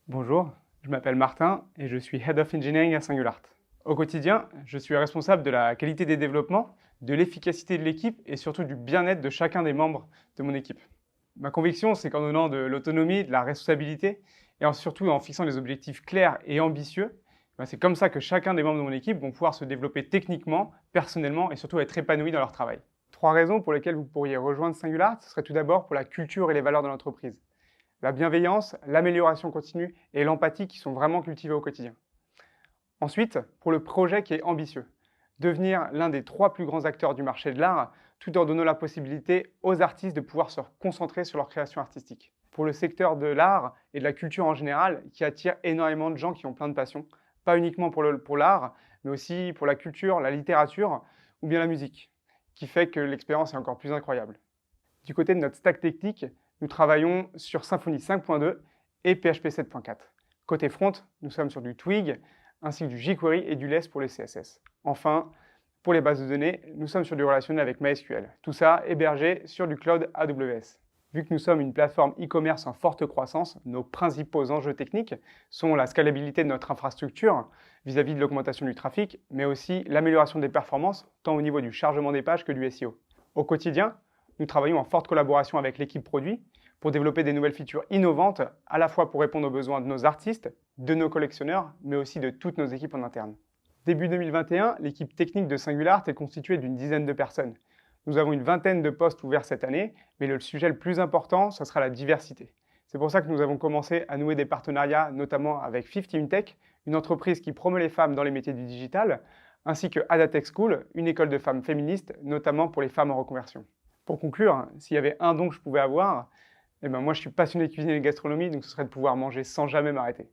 Bonjour, je m'appelle Martin et je suis Head of Engineering à Singular. Au quotidien, je suis responsable de la qualité des développements, de l'efficacité de l'équipe et surtout du bien-être de chacun des membres de mon équipe. Ma conviction, c'est qu'en donnant de l'autonomie, de la responsabilité et surtout en fixant des objectifs clairs et ambitieux, c'est comme ça que chacun des membres de mon équipe vont pouvoir se développer techniquement, personnellement et surtout être épanouis dans leur travail. 3 raisons pour lesquelles vous pourriez rejoindre Singular, ce serait tout d'abord pour la culture et les valeurs de l'entreprise. La bienveillance, l'amélioration continue et l'empathie qui sont vraiment cultivées au quotidien. Ensuite, pour le projet qui est ambitieux, devenir l'un des 3 plus grands acteurs du marché de l'art, tout en donnant la possibilité aux artistes de pouvoir se concentrer sur leur création artistique. Pour le secteur de l'art et de la culture en général, qui attire énormément de gens qui ont plein de passions, pas uniquement pour l'art, mais aussi pour la culture, la littérature ou bien la musique, qui fait que l'expérience est encore plus incroyable. Du côté de notre stack technique, nous travaillons sur Symfony 5.2 et PHP 7.4. Côté front, nous sommes sur du Twig, ainsi que du jQuery et du Less pour les CSS. Enfin, pour les bases de données, nous sommes sur du relationnel avec MySQL. Tout ça hébergé sur du cloud AWS. Vu que nous sommes une plateforme e-commerce en forte croissance, nos principaux enjeux techniques sont la scalabilité de notre infrastructure vis-à-vis de l'augmentation du trafic, mais aussi l'amélioration des performances, tant au niveau du chargement des pages que du SEO. Au quotidien, nous travaillons en forte collaboration avec l'équipe produit pour développer des nouvelles features innovantes, à la fois pour répondre aux besoins de nos artistes, de nos collectionneurs, mais aussi de toutes nos équipes en interne. Début 2021, l'équipe technique de Singular est constituée d'une dizaine de personnes. Nous avons une vingtaine de postes ouverts cette année, mais le sujet le plus important, ce sera la diversité. C'est pour ça que nous avons commencé à nouer des partenariats, notamment avec 50 Tech, une entreprise qui promeut les femmes dans les métiers du digital, ainsi que Adatech School, une école de femmes féministes, notamment pour les femmes en reconversion. Pour conclure, s'il y avait un don que je pouvais avoir, moi je suis passionné de cuisine et de gastronomie, donc ce serait de pouvoir manger sans jamais m'arrêter.